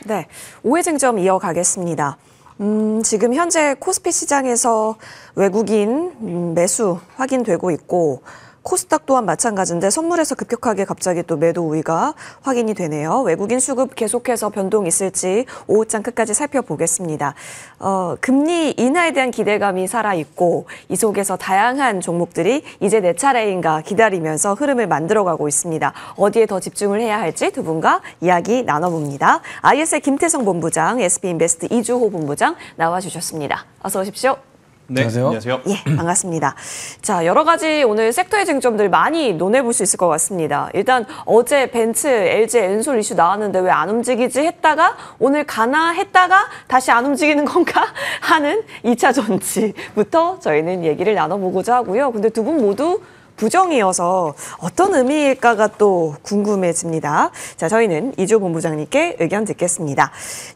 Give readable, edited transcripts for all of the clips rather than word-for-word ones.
네, 오해쟁점 이어가겠습니다. 지금 현재 코스피 시장에서 외국인 매수 확인되고 있고 코스닥 또한 마찬가지인데 선물에서 급격하게 갑자기 또 매도 우위가 확인이 되네요. 외국인 수급 계속해서 변동 있을지 오후장 끝까지 살펴보겠습니다. 금리 인하에 대한 기대감이 살아있고 이 속에서 다양한 종목들이 이제 내 차례인가 기다리면서 흐름을 만들어가고 있습니다. 어디에 더 집중을 해야 할지 두 분과 이야기 나눠봅니다. IS의 김태성 본부장, SB인베스트 이주호 본부장 나와주셨습니다. 어서 오십시오. 네, 안녕하세요. 예, 반갑습니다. 자, 여러 가지 오늘 섹터의 쟁점들 많이 논해볼 수 있을 것 같습니다. 일단 어제 벤츠, LG, 엔솔 이슈 나왔는데 왜 안 움직이지 했다가 오늘 가나 했다가 다시 안 움직이는 건가 하는 2차 전지부터 저희는 얘기를 나눠보고자 하고요. 근데 두 분 모두 부정이어서 어떤 의미일까가 또 궁금해집니다. 자, 저희는 이주호 본부장님께 의견 듣겠습니다.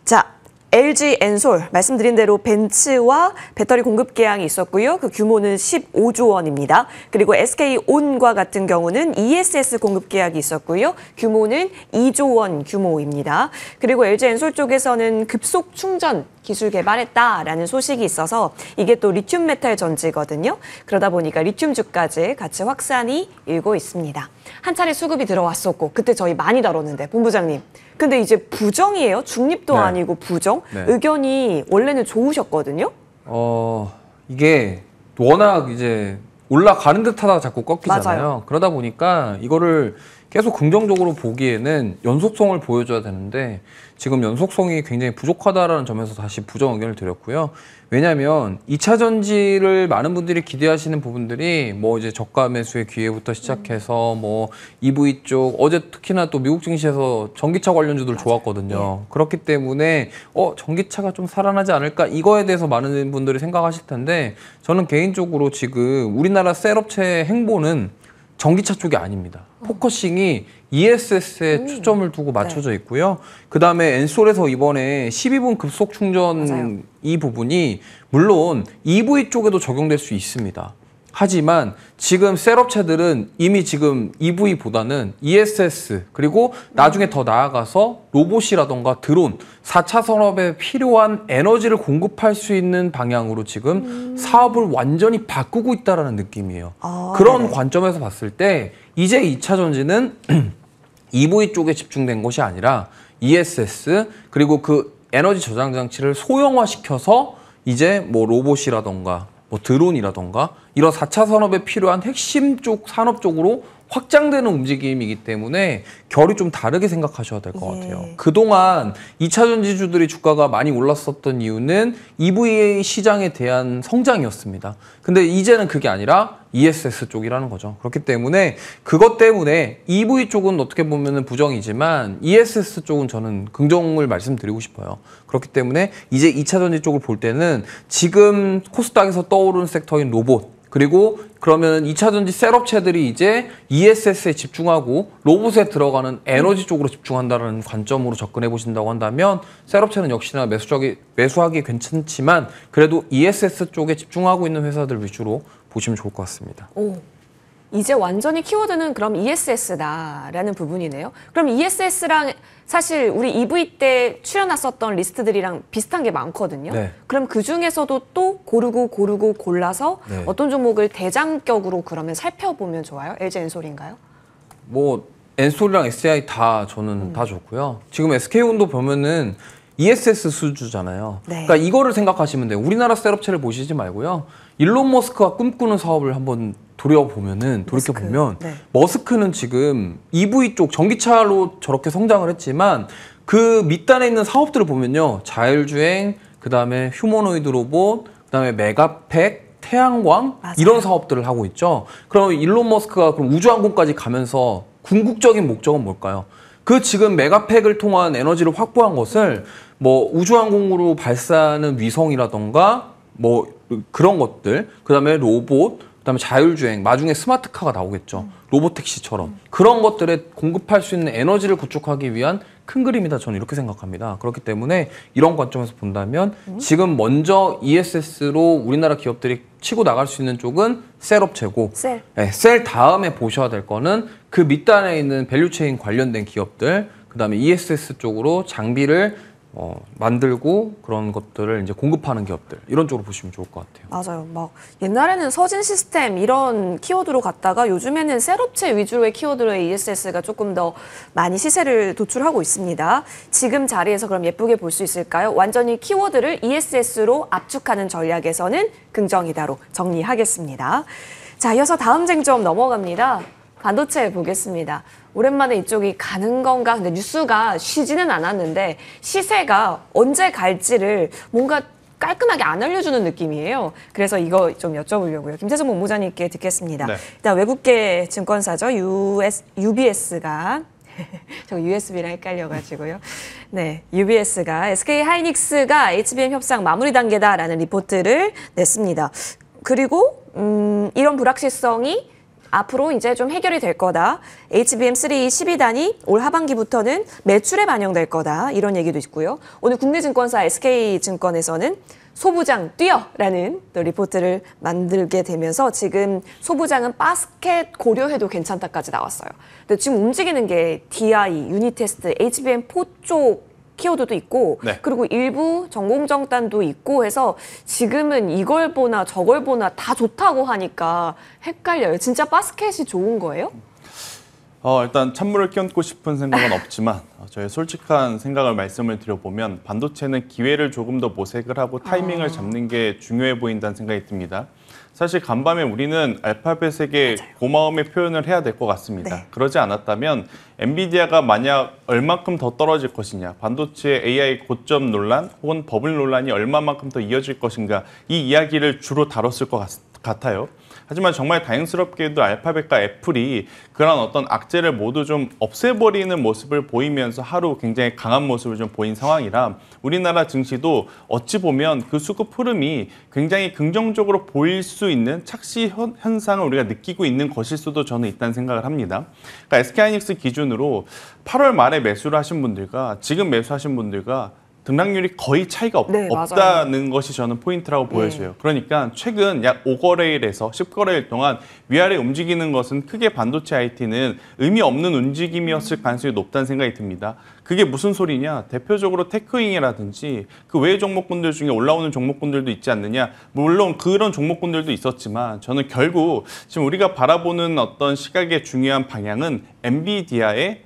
자, LG 엔솔 말씀드린 대로 벤츠와 배터리 공급 계약이 있었고요. 그 규모는 15조 원입니다. 그리고 SK온과 같은 경우는 ESS 공급 계약이 있었고요. 규모는 2조 원 규모입니다. 그리고 LG 엔솔 쪽에서는 급속 충전 기술 개발했다라는 소식이 있어서 이게 또 리튬 메탈 전지거든요. 그러다 보니까 리튬주까지 같이 확산이 일고 있습니다. 한 차례 수급이 들어왔었고 그때 저희 많이 다뤘는데 본부장님. 근데 이제 부정이에요. 중립도 네. 아니고 부정. 네. 의견이 원래는 좋으셨거든요. 이게 워낙 이제 올라가는 듯 하다가 자꾸 꺾이잖아요. 맞아요. 그러다 보니까 이거를 계속 긍정적으로 보기에는 연속성을 보여줘야 되는데 지금 연속성이 굉장히 부족하다라는 점에서 다시 부정 의견을 드렸고요. 왜냐하면 2차 전지를 많은 분들이 기대하시는 부분들이 뭐 이제 저가 매수의 기회부터 시작해서 뭐 EV 쪽 어제 특히나 또 미국 증시에서 전기차 관련주들 맞아요. 좋았거든요. 예. 그렇기 때문에 전기차가 좀 살아나지 않을까 이거에 대해서 많은 분들이 생각하실 텐데 저는 개인적으로 지금 우리나라 셀업체의 행보는 전기차 쪽이 아닙니다. 포커싱이 ESS에 초점을 두고 맞춰져 있고요. 그다음에 엔솔에서 이번에 12분 급속 충전 맞아요. 이 부분이 물론 EV 쪽에도 적용될 수 있습니다. 하지만 지금 셀업체들은 이미 지금 EV보다는 ESS 그리고 나중에 더 나아가서 로봇이라던가 드론 4차 산업에 필요한 에너지를 공급할 수 있는 방향으로 지금 사업을 완전히 바꾸고 있다는 느낌이에요. 그런 네네. 관점에서 봤을 때 이제 2차 전지는 EV 쪽에 집중된 것이 아니라 ESS 그리고 그 에너지 저장 장치를 소형화시켜서 이제 뭐 로봇이라던가 뭐 드론이라던가 이런 4차 산업에 필요한 핵심 쪽 산업 쪽으로 확장되는 움직임이기 때문에 결이 좀 다르게 생각하셔야 될 것 같아요. 그동안 2차 전지주들이 주가가 많이 올랐었던 이유는 EV 시장에 대한 성장이었습니다. 근데 이제는 그게 아니라 ESS 쪽이라는 거죠. 그렇기 때문에 그것 때문에 EV 쪽은 어떻게 보면 부정이지만 ESS 쪽은 저는 긍정을 말씀드리고 싶어요. 그렇기 때문에 이제 2차 전지 쪽을 볼 때는 지금 코스닥에서 떠오르는 섹터인 로봇 그리고 그러면 2차 전지 셀업체들이 이제 ESS에 집중하고 로봇에 들어가는 에너지 쪽으로 집중한다는 관점으로 접근해 보신다고 한다면 셀업체는 역시나 매수하기 괜찮지만 그래도 ESS 쪽에 집중하고 있는 회사들 위주로 보시면 좋을 것 같습니다. 이제 완전히 키워드는 그럼 ESS다라는 부분이네요. 그럼 ESS랑 사실 우리 EV 때 출연했었던 리스트들이랑 비슷한 게 많거든요. 네. 그럼 그 중에서도 또 고르고 골라서 네. 어떤 종목을 대장격으로 그러면 살펴보면 좋아요? LG 엔솔인가요? 뭐 엔솔이랑 SDI 다 저는 다 좋고요. 지금 SK온도 보면은 ESS 수주잖아요. 네. 그러니까 이거를 생각하시면 돼요. 우리나라 셋업체를 보시지 말고요. 일론 머스크가 꿈꾸는 사업을 한번 돌이켜보면 네. 머스크는 지금 EV 쪽 전기차로 저렇게 성장을 했지만 그 밑단에 있는 사업들을 보면요. 자율주행, 그다음에 휴머노이드 로봇, 그다음에 메가팩, 태양광 맞아요. 이런 사업들을 하고 있죠. 그럼 일론 머스크가 그럼 우주항공까지 가면서 궁극적인 목적은 뭘까요? 그 지금 메가팩을 통한 에너지를 확보한 것을 뭐 우주항공으로 발사하는 위성이라던가 뭐 그런 것들, 그다음에 로봇, 그다음에 자율주행, 나중에 스마트카가 나오겠죠. 로봇택시처럼 그런 것들에 공급할 수 있는 에너지를 구축하기 위한 큰 그림이다. 저는 이렇게 생각합니다. 그렇기 때문에 이런 관점에서 본다면 지금 먼저 ESS로 우리나라 기업들이 치고 나갈 수 있는 쪽은 셀업체고 셀. 네, 셀 다음에 보셔야 될 거는 그 밑단에 있는 밸류체인 관련된 기업들, 그다음에 ESS 쪽으로 장비를 만들고 그런 것들을 이제 공급하는 기업들 이런 쪽으로 보시면 좋을 것 같아요. 맞아요. 막 옛날에는 서진 시스템 이런 키워드로 갔다가 요즘에는 셀업체 위주로의 키워드로의 ESS가 조금 더 많이 시세를 도출하고 있습니다. 지금 자리에서 그럼 예쁘게 볼 수 있을까요? 완전히 키워드를 ESS로 압축하는 전략에서는 긍정이다로 정리하겠습니다. 자, 이어서 다음 쟁점 넘어갑니다. 반도체 보겠습니다. 오랜만에 이쪽이 가는 건가? 근데 뉴스가 쉬지는 않았는데 시세가 언제 갈지를 뭔가 깔끔하게 안 알려주는 느낌이에요. 그래서 이거 좀 여쭤보려고요. 김태성 본부장님께 듣겠습니다. 네. 일단 외국계 증권사죠. UBS가 저 USB랑 헷갈려가지고요. 네, UBS가 SK 하이닉스가 HBM 협상 마무리 단계다라는 리포트를 냈습니다. 그리고 이런 불확실성이 앞으로 이제 좀 해결이 될 거다. HBM3 12단이 올 하반기부터는 매출에 반영될 거다. 이런 얘기도 있고요. 오늘 국내 증권사 SK증권에서는 소부장 뛰어라는 또 리포트를 만들게 되면서 지금 소부장은 바스켓 고려해도 괜찮다까지 나왔어요. 근데 지금 움직이는 게 DI, 유니테스트, HBM4 쪽 키워드도 있고 네. 그리고 일부 전공정단도 있고 해서 지금은 이걸 보나 저걸 보나 다 좋다고 하니까 헷갈려요. 진짜 바스켓이 좋은 거예요? 일단 찬물을 끼얹고 싶은 생각은 없지만 저의 솔직한 생각을 말씀을 드려보면 반도체는 기회를 조금 더 모색을 하고 타이밍을 잡는 게 중요해 보인다는 생각이 듭니다. 사실 간밤에 우리는 알파벳에게 고마움의 표현을 해야 될 것 같습니다. 네. 그러지 않았다면 엔비디아가 만약 얼마큼 더 떨어질 것이냐, 반도체 AI 고점 논란 혹은 버블 논란이 얼마만큼 더 이어질 것인가 이 이야기를 주로 다뤘을 것 같아요. 하지만 정말 다행스럽게도 알파벳과 애플이 그런 어떤 악재를 모두 좀 없애버리는 모습을 보이면서 하루 굉장히 강한 모습을 좀 보인 상황이라 우리나라 증시도 어찌 보면 그 수급 흐름이 굉장히 긍정적으로 보일 수 있는 착시 현상을 우리가 느끼고 있는 것일 수도 저는 있다는 생각을 합니다. 그러니까 SK하이닉스 기준으로 8월 말에 매수를 하신 분들과 지금 매수하신 분들과 등락률이 거의 차이가 네, 없다는 것이 저는 포인트라고 보여져요. 그러니까 최근 약 5거래일에서 10거래일 동안 위아래 움직이는 것은 크게 반도체 IT는 의미 없는 움직임이었을 가능성이 높다는 생각이 듭니다. 그게 무슨 소리냐? 대표적으로 테크윙이라든지 그 외의 종목군들 중에 올라오는 종목군들도 있지 않느냐? 물론 그런 종목군들도 있었지만 저는 결국 지금 우리가 바라보는 어떤 시각의 중요한 방향은 엔비디아의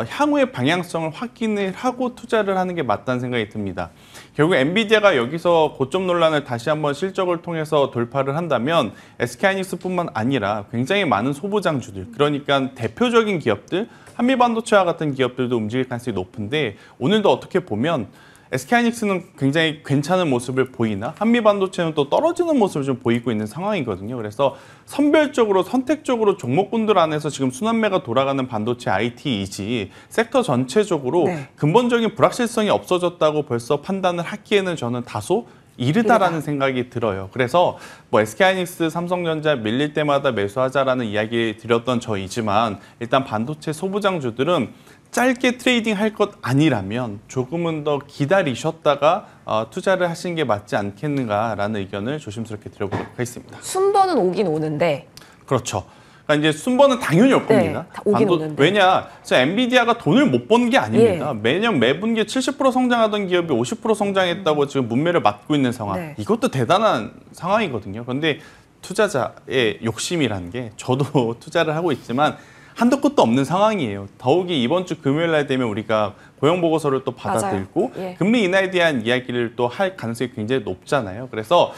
향후의 방향성을 확인을 하고 투자를 하는 게 맞다는 생각이 듭니다. 결국 엔비디아가 여기서 고점 논란을 다시 한번 실적을 통해서 돌파를 한다면 SK하이닉스뿐만 아니라 굉장히 많은 소부장주들, 그러니까 대표적인 기업들, 한미반도체와 같은 기업들도 움직일 가능성이 높은데 오늘도 어떻게 보면 SK하이닉스는 굉장히 괜찮은 모습을 보이나 한미반도체는 또 떨어지는 모습을 좀 보이고 있는 상황이거든요. 그래서 선별적으로 선택적으로 종목군들 안에서 지금 순환매가 돌아가는 반도체 IT이지 섹터 전체적으로 근본적인 불확실성이 없어졌다고 벌써 판단을 하기에는 저는 다소 이르다라는 생각이 들어요. 그래서 뭐 SK하이닉스, 삼성전자 밀릴 때마다 매수하자라는 이야기 드렸던 저이지만 일단 반도체 소부장주들은 짧게 트레이딩 할 것 아니라면 조금은 더 기다리셨다가 투자를 하시는 게 맞지 않겠는가라는 의견을 조심스럽게 드려보도록 하겠습니다. 순번은 오긴 오는데 그렇죠. 그러니까 이제 순번은 당연히 올 겁니다. 다 오긴 오는데. 왜냐, 엔비디아가 돈을 못 번 게 아닙니다. 매년 매분기에 70% 성장하던 기업이 50% 성장했다고 지금 문매를 맞고 있는 상황. 이것도 대단한 상황이거든요. 그런데 투자자의 욕심이라는 게 저도 투자를 하고 있지만 한도 끝도 없는 상황이에요. 더욱이 이번 주 금요일 날 되면 우리가 고용 보고서를 또 받아들고 금리 인하에 대한 이야기를 또 할 가능성이 굉장히 높잖아요. 그래서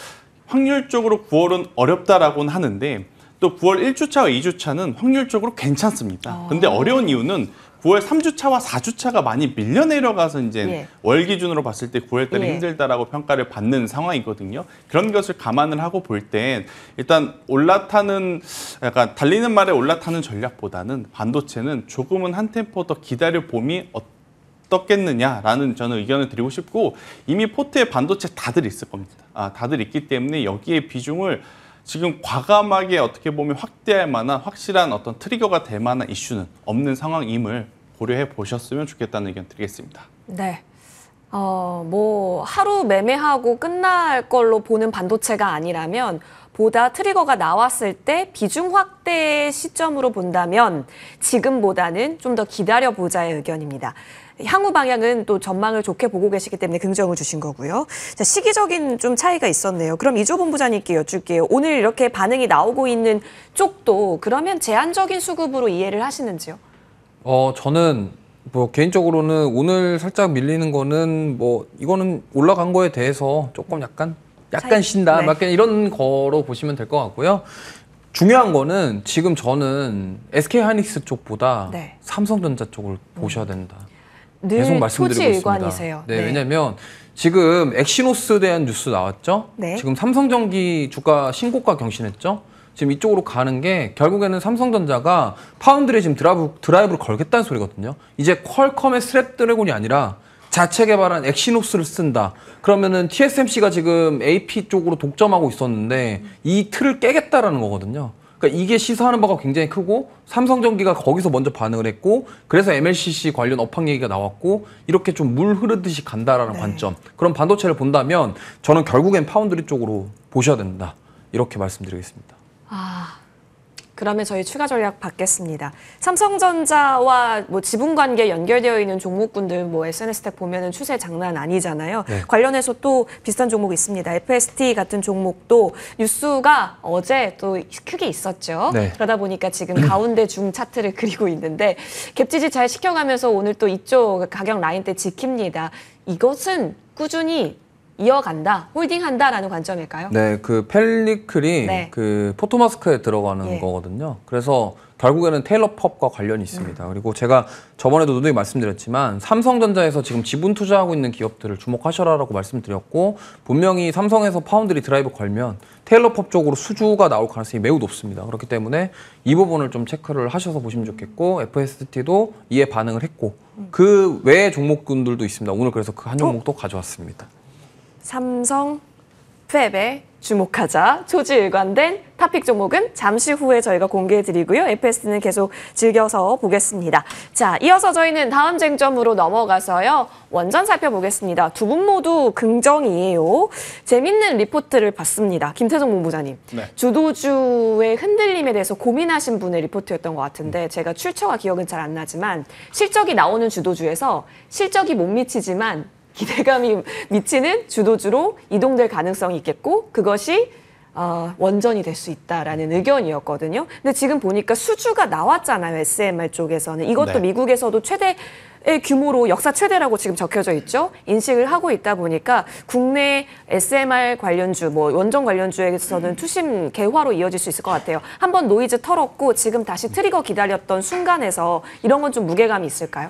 확률적으로 9월은 어렵다라고는 하는데 또 9월 1주차와 2주차는 확률적으로 괜찮습니다. 근데 어려운 이유는 9월 3주차와 4주차가 많이 밀려 내려가서 이제 월 기준으로 봤을 때 9월 달에 힘들다라고 평가를 받는 상황이거든요. 그런 것을 감안을 하고 볼 땐 일단 올라타는 약간 달리는 말에 올라타는 전략보다는 반도체는 조금은 한 템포 더 기다려 봄이 어떻겠느냐라는 저는 의견을 드리고 싶고 이미 포트에 반도체 다들 있을 겁니다. 다들 있기 때문에 여기에 비중을 지금 과감하게 어떻게 보면 확대할 만한 확실한 어떤 트리거가 될 만한 이슈는 없는 상황임을 고려해 보셨으면 좋겠다는 의견 드리겠습니다. 네. 뭐 하루 매매하고 끝날 걸로 보는 반도체가 아니라면 보다 트리거가 나왔을 때 비중 확대 시점으로 본다면 지금보다는 좀 더 기다려보자의 의견입니다. 향후 방향은 또 전망을 좋게 보고 계시기 때문에 긍정을 주신 거고요. 자, 시기적인 좀 차이가 있었네요. 그럼 이조 본부장님께 여쭐게요. 오늘 이렇게 반응이 나오고 있는 쪽도 그러면 제한적인 수급으로 이해를 하시는지요? 저는 뭐 개인적으로는 오늘 살짝 밀리는 거는 뭐 이거는 올라간 거에 대해서 조금 약간 차이? 쉰다. 네. 약간 이런 거로 보시면 될 것 같고요. 중요한 거는 지금 저는 SK하이닉스 쪽보다 네. 삼성전자 쪽을 보셔야 된다. 늘 계속 말씀드리고 있습니다. 토지일관이세요. 네, 왜냐면 지금 엑시노스에 대한 뉴스 나왔죠. 네. 지금 삼성전기 주가 신고가 경신했죠. 지금 이쪽으로 가는 게 결국에는 삼성전자가 파운드리에 지금 드라이브를 걸겠다는 소리거든요. 이제 퀄컴의 스냅드래곤이 아니라 자체 개발한 엑시노스를 쓴다. 그러면은 TSMC가 지금 AP 쪽으로 독점하고 있었는데 이 틀을 깨겠다라는 거거든요. 그러니까 이게 시사하는 바가 굉장히 크고 삼성전기가 거기서 먼저 반응을 했고 그래서 MLCC 관련 업황 얘기가 나왔고 이렇게 좀 물 흐르듯이 간다라는 관점. 그런 반도체를 본다면 저는 결국엔 파운드리 쪽으로 보셔야 된다. 이렇게 말씀드리겠습니다. 그러면 저희 추가 전략 받겠습니다. 삼성전자와 뭐 지분관계 연결되어 있는 종목군들 뭐 SNS택 보면은 추세 장난 아니잖아요. 네. 관련해서 또 비슷한 종목 있습니다. FST 같은 종목도 뉴스가 어제 또 크게 있었죠. 네. 그러다 보니까 지금 가운데 중 차트를 그리고 있는데 갭지지 잘 시켜가면서 오늘 또 이쪽 가격 라인대 지킵니다. 이것은 꾸준히 이어간다, 홀딩한다라는 관점일까요? 네, 그 펠리클이 네. 그 포토마스크에 들어가는 예. 거거든요. 그래서 결국에는 테일러 펍과 관련이 있습니다. 그리고 제가 저번에도 누누이 말씀드렸지만 삼성전자에서 지금 지분 투자하고 있는 기업들을 주목하셔라라고 말씀드렸고 분명히 삼성에서 파운드리 드라이브 걸면 테일러 펍 쪽으로 수주가 나올 가능성이 매우 높습니다. 그렇기 때문에 이 부분을 좀 체크를 하셔서 보시면 좋겠고 FST도 이에 반응을 했고 그 외의 종목군들도 있습니다. 오늘 그래서 그 한 종목도 가져왔습니다. 삼성 팹에 주목하자. 초지일관된 탑픽 종목은 잠시 후에 저희가 공개해드리고요. FS는 계속 즐겨서 보겠습니다. 자, 이어서 저희는 다음 쟁점으로 넘어가서요. 원전 살펴보겠습니다. 두 분 모두 긍정이에요. 재밌는 리포트를 봤습니다. 김태종 본부장님. 네. 주도주의 흔들림에 대해서 고민하신 분의 리포트였던 것 같은데 제가 출처와 기억은 잘 안 나지만 실적이 나오는 주도주에서 실적이 못 미치지만 기대감이 미치는 주도주로 이동될 가능성이 있겠고 그것이 원전이 될 수 있다라는 의견이었거든요. 근데 지금 보니까 수주가 나왔잖아요. SMR 쪽에서는. 이것도 네. 미국에서도 최대의 규모로 역사 최대라고 지금 적혀져 있죠. 인식을 하고 있다 보니까 국내 SMR 관련주, 뭐 원전 관련주에서는 투심 개화로 이어질 수 있을 것 같아요. 한번 노이즈 털었고 지금 다시 트리거 기다렸던 순간에서 이런 건 좀 무게감이 있을까요?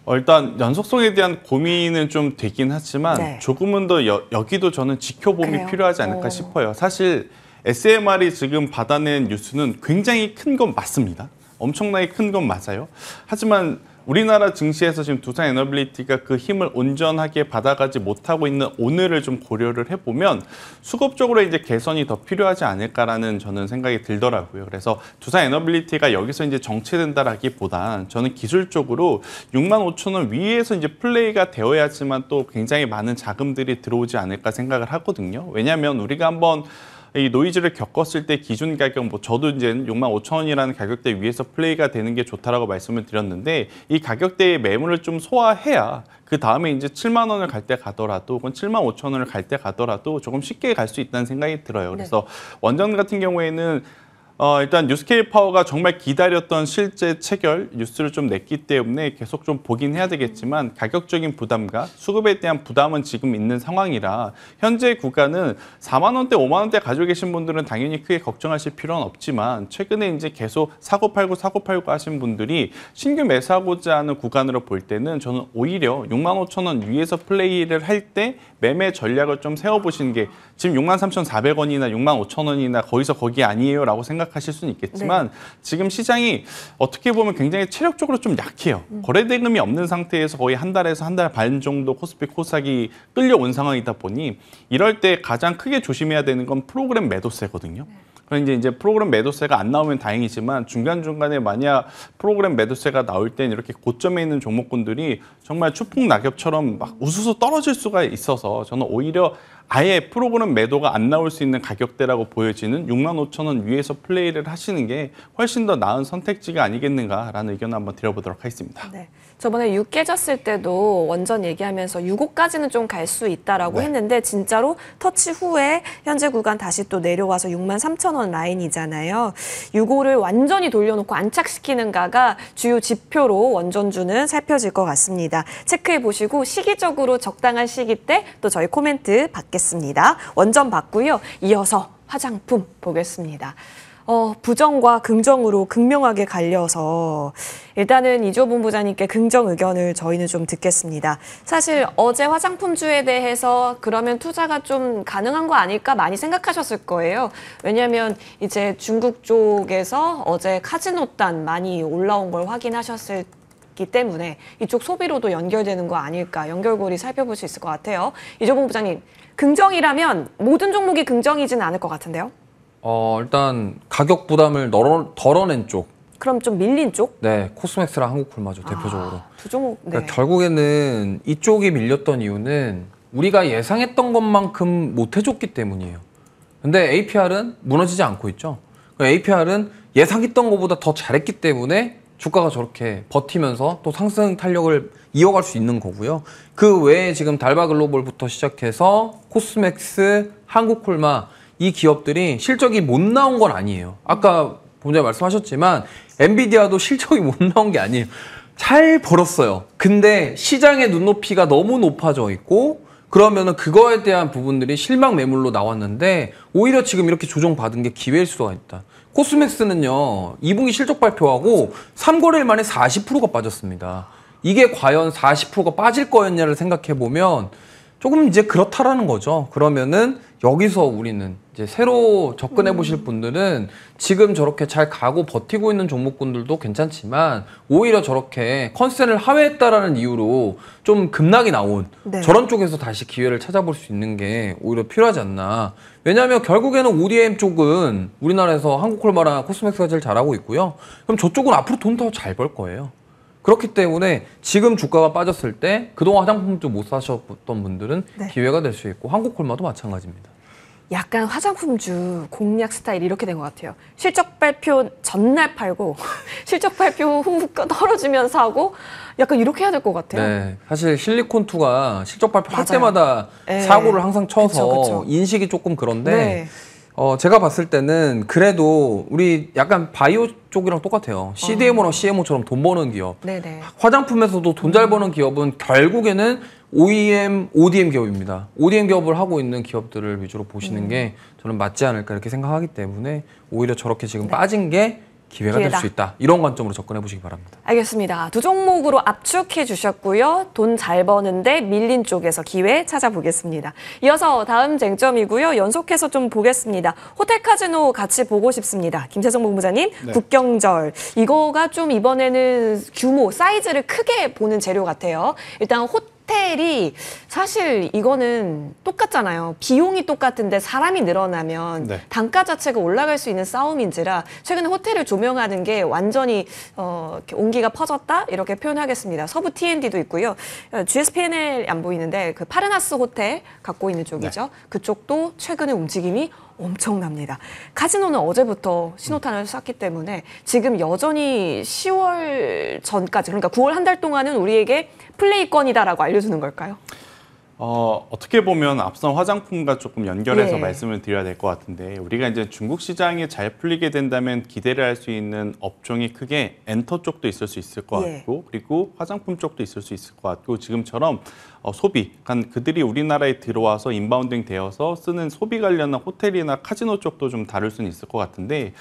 일단 연속성에 대한 고민은 좀 되긴 하지만 네. 조금은 더 여기도 저는 지켜봄이 그래요? 필요하지 않을까 싶어요. 사실 SMR이 지금 받아낸 뉴스는 굉장히 큰 건 맞습니다. 엄청나게 큰 건 맞아요. 하지만 우리나라 증시에서 지금 두산에너빌리티가 그 힘을 온전하게 받아가지 못하고 있는 오늘을 좀 고려를 해보면 수급적으로 이제 개선이 더 필요하지 않을까라는 저는 생각이 들더라고요. 그래서 두산에너빌리티가 여기서 이제 정체된다라기보단 저는 기술적으로 65,000원 위에서 이제 플레이가 되어야지만 또 굉장히 많은 자금들이 들어오지 않을까 생각을 하거든요. 왜냐하면 우리가 한번 이 노이즈를 겪었을 때 기준 가격, 뭐 저도 이제 65,000원이라는 가격대 위에서 플레이가 되는 게 좋다라고 말씀을 드렸는데 이 가격대의 매물을 좀 소화해야 그 다음에 이제 7만 원을 갈 때 가더라도 혹은 7만 5천 원을 갈 때 가더라도 조금 쉽게 갈 수 있다는 생각이 들어요. 그래서 원전 같은 경우에는 일단 뉴스케일 파워가 정말 기다렸던 실제 체결 뉴스를 좀 냈기 때문에 계속 좀 보긴 해야 되겠지만 가격적인 부담과 수급에 대한 부담은 지금 있는 상황이라 현재 구간은 4만 원대, 5만 원대 가지고 계신 분들은 당연히 크게 걱정하실 필요는 없지만 최근에 이제 계속 사고 팔고 하신 분들이 신규 매수하고자 하는 구간으로 볼 때는 저는 오히려 6만 5천 원 위에서 플레이를 할 때 매매 전략을 좀 세워보시는 게 지금 63,400원이나 65,000원이나 거기서 거기 아니에요라고 생각하실 수는 있겠지만 지금 시장이 어떻게 보면 굉장히 체력적으로 좀 약해요. 거래 대금이 없는 상태에서 거의 한 달에서 한 달 반 정도 코스피 코스닥이 끌려온 상황이다 보니 이럴 때 가장 크게 조심해야 되는 건 프로그램 매도세거든요. 그런데 이제 프로그램 매도세가 안 나오면 다행이지만 중간중간에 만약 프로그램 매도세가 나올 땐 이렇게 고점에 있는 종목군들이 정말 추풍 낙엽처럼 막 우수수 떨어질 수가 있어서 저는 오히려 아예 프로그램 매도가 안 나올 수 있는 가격대라고 보여지는 65,000원 위에서 플레이를 하시는 게 훨씬 더 나은 선택지가 아니겠는가라는 의견을 한번 드려보도록 하겠습니다. 네. 저번에 6 깨졌을 때도 원전 얘기하면서 6호까지는 좀 갈 수 있다라고 네. 했는데 진짜로 터치 후에 현재 구간 다시 또 내려와서 63,000원 라인이잖아요. 6호를 완전히 돌려놓고 안착시키는가가 주요 지표로 원전주는 살펴질 것 같습니다. 체크해 보시고 시기적으로 적당한 시기 때 또 저희 코멘트 받겠습니다. 원전 받고요. 이어서 화장품 보겠습니다. 부정과 긍정으로 극명하게 갈려서 일단은 이조 본부장님께 긍정 의견을 저희는 좀 듣겠습니다. 사실 어제 화장품주에 대해서 그러면 투자가 좀 가능한 거 아닐까 많이 생각하셨을 거예요. 왜냐하면 이제 중국 쪽에서 어제 카지노단 많이 올라온 걸 확인하셨을 기 때문에 이쪽 소비로도 연결되는 거 아닐까 연결고리 살펴볼 수 있을 것 같아요. 이조 본부장님, 긍정이라면 모든 종목이 긍정이지는 않을 것 같은데요. 일단 가격 부담을 덜어낸 쪽. 그럼 좀 밀린 쪽? 네, 코스맥스랑 한국콜마죠, 대표적으로. 두 종목. 네. 그러니까 결국에는 이쪽이 밀렸던 이유는 우리가 예상했던 것만큼 못 해줬기 때문이에요. 근데 APR은 무너지지 않고 있죠. APR은 예상했던 것보다 더 잘했기 때문에 주가가 저렇게 버티면서 또 상승 탄력을 이어갈 수 있는 거고요. 그 외에 지금 달바글로벌부터 시작해서 코스맥스, 한국콜마 이 기업들이 실적이 못 나온 건 아니에요. 아까 본부장님 말씀하셨지만 엔비디아도 실적이 못 나온 게 아니에요. 잘 벌었어요. 근데 시장의 눈높이가 너무 높아져 있고 그러면은 그거에 대한 부분들이 실망 매물로 나왔는데 오히려 지금 이렇게 조정받은 게 기회일 수가 있다. 코스맥스는요, 2분기 실적 발표하고 3거래일 만에 40%가 빠졌습니다. 이게 과연 40%가 빠질 거였냐를 생각해 보면 조금 이제 그렇다라는 거죠. 그러면은 여기서 우리는 이제 새로 접근해 보실 분들은 지금 저렇게 잘 가고 버티고 있는 종목군들도 괜찮지만 오히려 저렇게 컨센을 하회했다라는 이유로 좀 급락이 나온 네. 저런 쪽에서 다시 기회를 찾아볼 수 있는 게 오히려 필요하지 않나. 왜냐하면 결국에는 ODM 쪽은 우리나라에서 한국콜마랑 코스맥스가 제일 잘하고 있고요. 그럼 저쪽은 앞으로 돈 더 잘 벌 거예요. 그렇기 때문에 지금 주가가 빠졌을 때 그동안 화장품도 못 사셨던 분들은 네. 기회가 될 수 있고 한국콜마도 마찬가지입니다. 약간 화장품주 공략 스타일이 이렇게 된 것 같아요. 실적 발표 전날 팔고 실적 발표 후 떨어지면 사고 약간 이렇게 해야 될 것 같아요. 네, 사실 실리콘2가 실적 발표할 맞아요. 때마다 네. 사고를 항상 쳐서 그쵸. 인식이 조금 그런데 네. 제가 봤을 때는 그래도 우리 약간 바이오 쪽이랑 똑같아요. CDMO랑 CMO처럼 돈 버는 기업. 네네. 화장품에서도 돈 잘 버는 기업은 결국에는 OEM, ODM 기업입니다. ODM 기업을 하고 있는 기업들을 위주로 보시는 게 저는 맞지 않을까 이렇게 생각하기 때문에 오히려 저렇게 지금 빠진 게 기회가 될 기회다. 수 있다. 이런 관점으로 접근해 보시기 바랍니다. 알겠습니다. 두 종목으로 압축해 주셨고요. 돈 잘 버는데 밀린 쪽에서 기회 찾아보겠습니다. 이어서 다음 쟁점이고요. 연속해서 좀 보겠습니다. 호텔 카지노 같이 보고 싶습니다. 김채성 본부장님, 네. 국경절. 이거가 좀 이번에는 규모, 사이즈를 크게 보는 재료 같아요. 일단 호텔이 사실 이거는 똑같잖아요. 비용이 똑같은데 사람이 늘어나면 네. 단가 자체가 올라갈 수 있는 싸움인지라 최근에 호텔을 조명하는 게 완전히 이렇게 온기가 퍼졌다 이렇게 표현하겠습니다. 서부 T&D도 있고요. GSPNL 안 보이는데 그 파르나스 호텔 갖고 있는 쪽이죠. 그쪽도 최근에 움직임이 엄청납니다. 카지노는 어제부터 신호탄을 쐈기 때문에 지금 여전히 10월 전까지 그러니까 9월 한 달 동안은 우리에게 플레이권이다라고 알려주는 걸까요? 어떻게 보면 앞선 화장품과 조금 연결해서 예. 말씀을 드려야 될 것 같은데 우리가 이제 중국 시장이 잘 풀리게 된다면 기대를 할 수 있는 업종이 크게 엔터 쪽도 있을 수 있을 것 예. 같고 그리고 화장품 쪽도 있을 수 있을 것 같고 지금처럼 소비, 그러니까 그들이 우리나라에 들어와서 인바운딩 되어서 쓰는 소비 관련한 호텔이나 카지노 쪽도 좀 다룰 수는 있을 것 같은데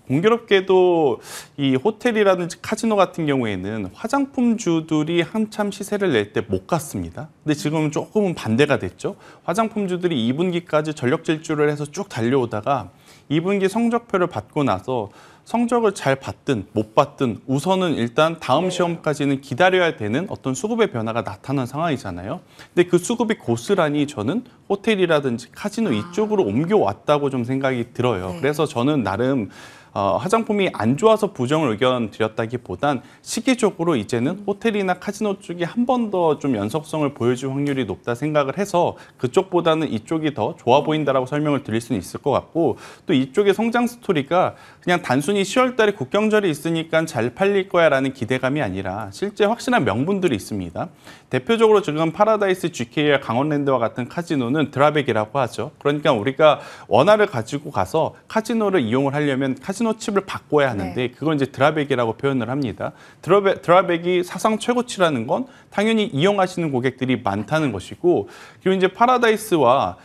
공교롭게도 이 호텔이라든지 카지노 같은 경우에는 화장품주들이 한참 시세를 낼 때 못 갔습니다. 근데 지금은 조금은 반대가 됐죠. 화장품주들이 2분기까지 전력 질주를 해서 쭉 달려오다가 2분기 성적표를 받고 나서 성적을 잘 받든 못 받든 우선은 일단 다음 시험까지는 기다려야 되는 어떤 수급의 변화가 나타난 상황이잖아요. 근데 그 수급이 고스란히 저는 호텔이라든지 카지노 이쪽으로 옮겨왔다고 좀 생각이 들어요. 네. 그래서 저는 나름 화장품이 안 좋아서 부정을 의견 드렸다기보단 시기적으로 이제는 호텔이나 카지노 쪽이 한 번 더 좀 연속성을 보여줄 확률이 높다 생각을 해서 그쪽보다는 이쪽이 더 좋아 보인다라고 설명을 드릴 수는 있을 것 같고, 또 이쪽의 성장 스토리가 그냥 단순히 10월 달에 국경절이 있으니까 잘 팔릴 거야라는 기대감이 아니라 실제 확실한 명분들이 있습니다. 대표적으로 지금 파라다이스 GK와 강원랜드와 같은 카지노는 드랍액이라고 하죠. 그러니까 우리가 원화를 가지고 가서 카지노를 이용을 하려면 카지노 칩을 바꿔야 하는데 그건 이제 드랍액이라고 표현을 합니다. 드랍액이 사상 최고치라는 건 당연히 이용하시는 고객들이 많다는 것이고, 그리고 이제 파라다이스와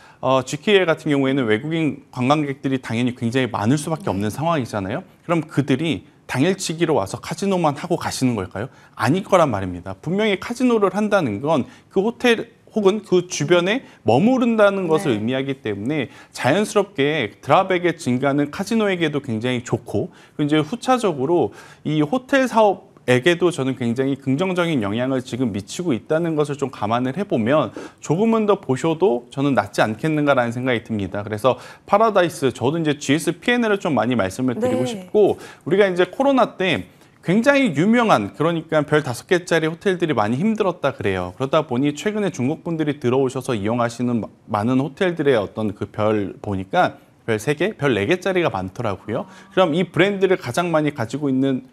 GKL 같은 경우에는 외국인 관광객들이 당연히 굉장히 많을 수밖에 없는 상황이잖아요. 그럼 그들이 당일치기로 와서 카지노만 하고 가시는 걸까요? 아닐 거란 말입니다. 분명히 카지노를 한다는 건 그 호텔 혹은 그 주변에 머무른다는 것을 의미하기 때문에 자연스럽게 드랍액의 증가는 카지노에게도 굉장히 좋고, 이제 후차적으로 이 호텔 사업에게도 저는 굉장히 긍정적인 영향을 지금 미치고 있다는 것을 좀 감안을 해보면 조금은 더 보셔도 저는 낫지 않겠는가라는 생각이 듭니다. 그래서 파라다이스, 저도 이제 GS P&L을 좀 많이 말씀을 드리고 싶고, 우리가 이제 코로나 때 굉장히 유명한, 그러니까 별 5개짜리 호텔들이 많이 힘들었다 그래요. 그러다 보니 최근에 중국 분들이 들어오셔서 이용하시는 많은 호텔들의 어떤 그 별 보니까 별 3개, 별 4개짜리가 많더라고요. 그럼 이 브랜드를 가장 많이 가지고 있는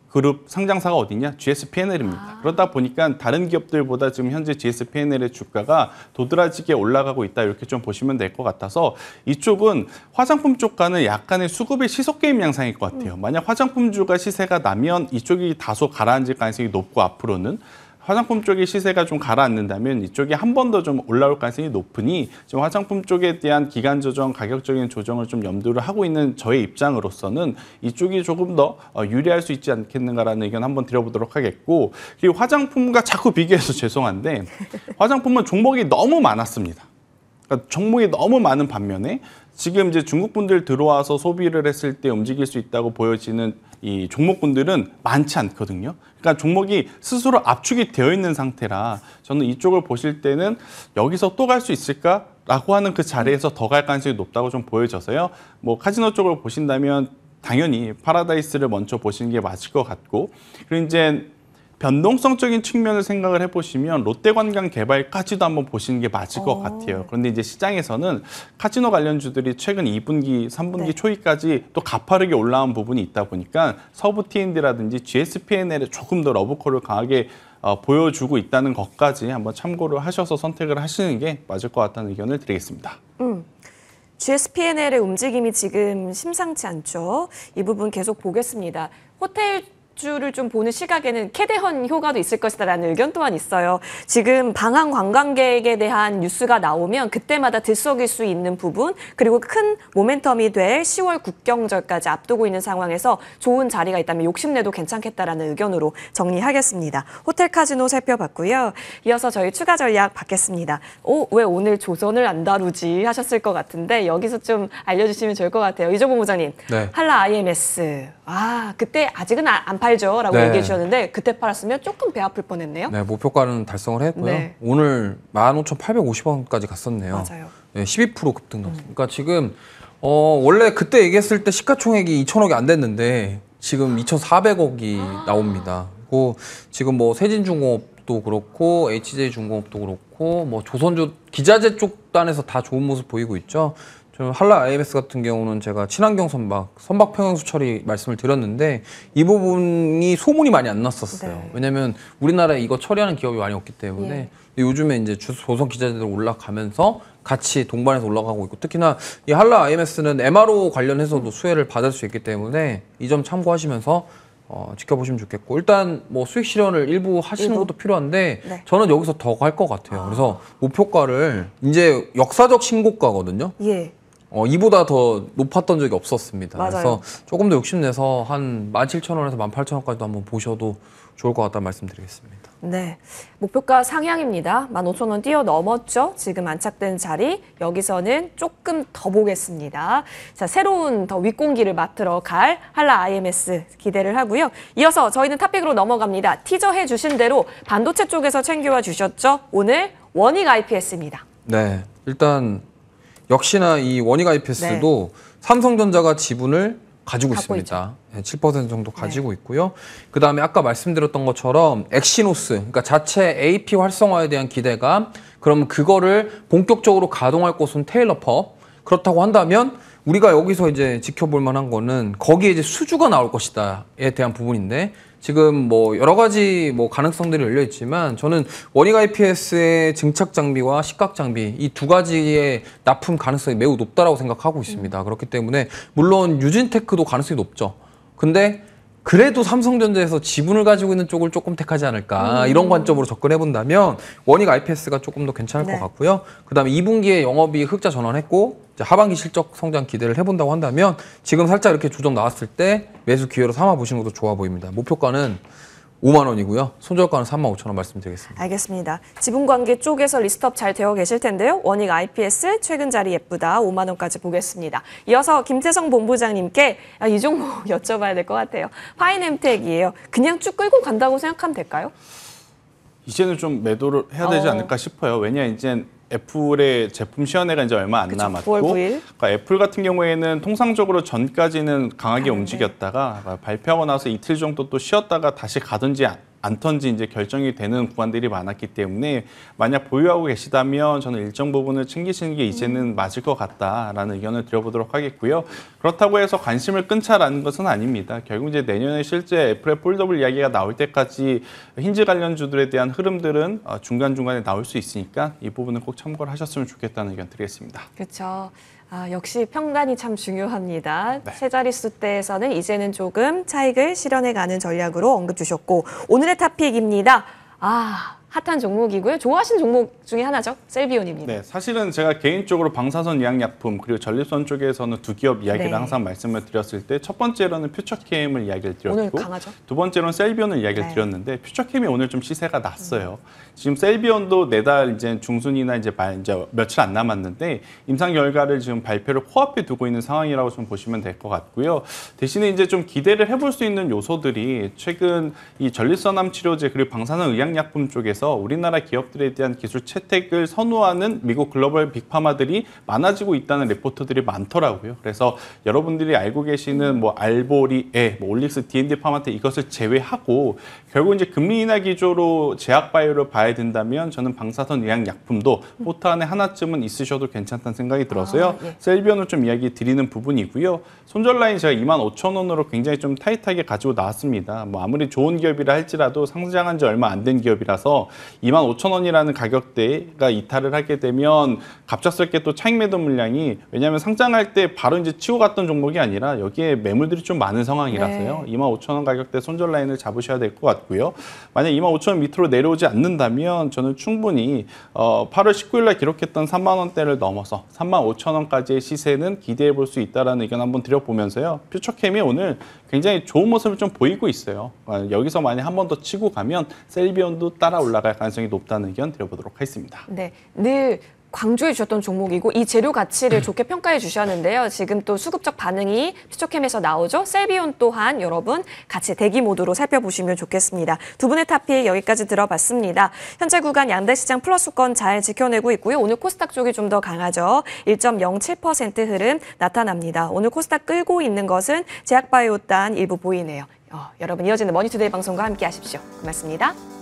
그룹 상장사가 어디냐? GS P&L입니다. 그러다 보니까 다른 기업들보다 지금 현재 GS P&L의 주가가 도드라지게 올라가고 있다, 이렇게 좀 보시면 될 것 같아서 이쪽은 화장품 쪽과는 약간의 수급의 시속 게임 양상일 것 같아요. 만약 화장품주가 시세가 나면 이쪽이 다소 가라앉을 가능성이 높고, 앞으로는 화장품 쪽의 시세가 좀 가라앉는다면 이쪽이 한 번 더 좀 올라올 가능성이 높으니 지금 화장품 쪽에 대한 기간 조정, 가격적인 조정을 좀 염두를 하고 있는 저의 입장으로서는 이쪽이 조금 더 유리할 수 있지 않겠는가라는 의견 한번 드려보도록 하겠고, 그리고 화장품과 자꾸 비교해서 죄송한데 화장품은 종목이 너무 많았습니다. 그러니까 종목이 너무 많은 반면에 지금 이제 중국 분들 들어와서 소비를 했을 때 움직일 수 있다고 보여지는 이 종목군들은 많지 않거든요. 그러니까 종목이 스스로 압축이 되어 있는 상태라 저는 이쪽을 보실 때는 여기서 또 갈 수 있을까라고 하는 그 자리에서 더 갈 가능성이 높다고 좀 보여져서요. 뭐 카지노 쪽을 보신다면 당연히 파라다이스를 먼저 보시는 게 맞을 것 같고, 그리고 이제 변동성적인 측면을 생각을 해보시면 롯데관광개발까지도 한번 보시는 게 맞을 것 같아요. 그런데 이제 시장에서는 카지노 관련주들이 최근 2분기, 3분기 초기까지 또 가파르게 올라온 부분이 있다 보니까 서부 T&D라든지 GS P&L에 조금 더 러브콜을 강하게 보여주고 있다는 것까지 한번 참고를 하셔서 선택을 하시는 게 맞을 것 같다는 의견을 드리겠습니다. GS P&L의 움직임이 지금 심상치 않죠. 이 부분 계속 보겠습니다. 호텔주를 좀 보는 시각에는 캐대헌 효과도 있을 것이다라는 의견 또한 있어요. 지금 방한 관광객에 대한 뉴스가 나오면 그때마다 들썩일 수 있는 부분, 그리고 큰 모멘텀이 될 10월 국경절까지 앞두고 있는 상황에서 좋은 자리가 있다면 욕심내도 괜찮겠다라는 의견으로 정리하겠습니다. 호텔 카지노 살펴봤고요. 이어서 저희 추가 전략 받겠습니다. 왜 오늘 조선을 안 다루지 하셨을 것 같은데 여기서 좀 알려주시면 좋을 것 같아요. 이종범 부장님, 한라 IMS. 그때 아직은 안 팔죠 라고 얘기해 주셨는데 그때 팔았으면 조금 배 아플 뻔했네요. 네, 목표가는 달성을 했고요. 오늘 15,850원까지 갔었네요. 맞아요. 네, 12% 급등 났습니다. 그러니까 지금 원래 그때 얘기했을 때 시가총액이 2,000억이 안 됐는데 지금 2,400억이 나옵니다. 그리고 지금 뭐 세진중공업도 그렇고 HJ중공업도 그렇고 뭐 조선주 기자재 쪽 단에서 다 좋은 모습 보이고 있죠. 좀 한라 IMS 같은 경우는 제가 친환경 선박 평형수 처리 말씀을 드렸는데 이 부분이 소문이 많이 안 났었어요. 왜냐면 우리나라에 이거 처리하는 기업이 많이 없기 때문에 요즘에 이제 조선 기자재들 올라가면서 같이 동반해서 올라가고 있고, 특히나 이 한라 IMS는 MRO 관련해서도 수혜를 받을 수 있기 때문에 이 점 참고하시면서 지켜보시면 좋겠고, 일단 뭐 수익 실현을 일부 하시는 것도 필요한데 저는 여기서 더 갈 것 같아요. 그래서 목표가를 이제 역사적 신고가거든요. 이보다 더 높았던 적이 없었습니다. 맞아요. 그래서 조금 더 욕심내서 한 17,000원에서 18,000원까지도 한번 보셔도 좋을 것 같다는 말씀드리겠습니다. 네, 목표가 상향입니다. 15,000원 뛰어넘었죠. 지금 안착된 자리, 여기서는 조금 더 보겠습니다. 자, 새로운 더 윗공기를 맡으러 갈 한라 IMS 기대를 하고요. 이어서 저희는 탑픽으로 넘어갑니다. 티저해 주신 대로 반도체 쪽에서 챙겨와 주셨죠. 오늘 원익 IPS입니다. 네, 일단 역시나 이 원익 IPS도 삼성전자가 지분을 가지고 갖고 있습니다. 네, 7% 정도 가지고 있고요. 그다음에 아까 말씀드렸던 것처럼 엑시노스, 그러니까 자체 AP 활성화에 대한 기대감, 그러면 그거를 본격적으로 가동할 곳은 테일러펍. 그렇다고 한다면 우리가 여기서 이제 지켜볼 만한 거는 거기에 이제 수주가 나올 것이다에 대한 부분인데 지금 뭐 여러 가지 뭐 가능성들이 열려 있지만 저는 원익 IPS의 증착 장비와 식각 장비 이 두 가지의 납품 가능성이 매우 높다라고 생각하고 있습니다. 그렇기 때문에 물론 유진테크도 가능성이 높죠. 근데 그래도 삼성전자에서 지분을 가지고 있는 쪽을 조금 택하지 않을까 이런 관점으로 접근해 본다면 원익 IPS가 조금 더 괜찮을 것 같고요. 그다음에 2분기에 영업이익 흑자 전환했고 이제 하반기 실적 성장 기대를 해본다고 한다면 지금 살짝 이렇게 조정 나왔을 때 매수 기회로 삼아 보시는 것도 좋아 보입니다. 목표가는 5만 원이고요. 손절가는 3만 5천 원 말씀드리겠습니다. 알겠습니다. 지분관계 쪽에서 리스트업 잘 되어 계실 텐데요. 원익 IPS 최근 자리 예쁘다 5만 원까지 보겠습니다. 이어서 김태성 본부장님께 이 종목 여쭤봐야 될 것 같아요. 파이nem텍이에요. 그냥 쭉 끌고 간다고 생각하면 될까요? 이제는 좀 매도를 해야 되지 않을까 싶어요. 왜냐 이제 애플의 제품 시연회가 이제 얼마 안 남았고 9월 9일. 그러니까 애플 같은 경우에는 통상적으로 전까지는 강하게 움직였다가 발표하고 나서 이틀 정도 또 쉬었다가 다시 가든지 않던지 이제 결정이 되는 구간들이 많았기 때문에 만약 보유하고 계시다면 저는 일정 부분을 챙기시는 게 이제는 맞을 것 같다라는 의견을 드려보도록 하겠고요. 그렇다고 해서 관심을 끊자라는 것은 아닙니다. 결국 이제 내년에 실제 애플의 폴더블 이야기가 나올 때까지 힌지 관련주들에 대한 흐름들은 중간중간에 나올 수 있으니까 이 부분은 꼭 참고를 하셨으면 좋겠다는 의견 드리겠습니다. 그렇죠. 역시 평단이 참 중요합니다. 세 자릿수대에서는 이제는 조금 차익을 실현해가는 전략으로 언급 주셨고 오늘의 탑픽입니다. 핫한 종목이고요. 좋아하시는 종목 중에 하나죠. 셀비온입니다. 네, 사실은 제가 개인적으로 방사선 의약약품 그리고 전립선 쪽에서는 두 기업 이야기를 항상 말씀을 드렸을 때 첫 번째로는 퓨처케임을 이야기를 드렸고 오늘 강하죠? 두 번째로는 셀비온을 이야기를 드렸는데 퓨처케임이 오늘 좀 시세가 났어요. 지금 셀비온도 내달 이제 중순이나 이제 며칠 안 남았는데 임상 결과를 지금 발표를 코앞에 두고 있는 상황이라고 좀 보시면 될 것 같고요. 대신에 이제 좀 기대를 해볼 수 있는 요소들이 최근 이 전립선암 치료제 그리고 방사선 의약약품 쪽에서 우리나라 기업들에 대한 기술 채택을 선호하는 미국 글로벌 빅파마들이 많아지고 있다는 리포트들이 많더라고요. 그래서 여러분들이 알고 계시는 뭐 알보리에, 뭐 올릭스, D&D 파마테 이것을 제외하고 결국 이제 금리 인하 기조로 제약바이오를 봐야 된다면 저는 방사선 의약약품도 포트 안에 하나쯤은 있으셔도 괜찮다는 생각이 들어서요. 셀비온을 좀 이야기 드리는 부분이고요. 손절 라인 제가 25,000원으로 굉장히 좀 타이트하게 가지고 나왔습니다. 뭐 아무리 좋은 기업이라 할지라도 상장한 지 얼마 안 된 기업이라서 25,000원이라는 가격대가 이탈을 하게 되면 갑작스럽게 또 차익 매도 물량이 왜냐하면 상장할 때 바로 이제 치고 갔던 종목이 아니라 여기에 매물들이 좀 많은 상황이라서요. 25,000원 가격대 손절 라인을 잡으셔야 될 것 같고요. 만약 25,000원 밑으로 내려오지 않는다면 저는 충분히 8월 19일 날 기록했던 3만 원대를 넘어서 35,000원까지의 시세는 기대해 볼 수 있다는 의견 한번 드려보면서요. 퓨처캠이 오늘 굉장히 좋은 모습을 좀 보이고 있어요. 여기서 만약 한 번 더 치고 가면 셀비온도 따라 올라갈 가능성이 높다는 의견 드려보도록 하겠습니다. 네, 늘 강조해 주셨던 종목이고 이 재료 가치를 좋게 평가해 주셨는데요. 지금 또 수급적 반응이 퓨처캠에서 나오죠. 셀비온 또한 여러분 같이 대기 모드로 살펴보시면 좋겠습니다. 두 분의 탑픽 여기까지 들어봤습니다. 현재 구간 양대시장 플러스권 잘 지켜내고 있고요. 오늘 코스닥 쪽이 좀 더 강하죠. 1.07% 흐름 나타납니다. 오늘 코스닥 끌고 있는 것은 제약바이오 단 일부 보이네요. 여러분 이어지는 머니투데이 방송과 함께 하십시오. 고맙습니다.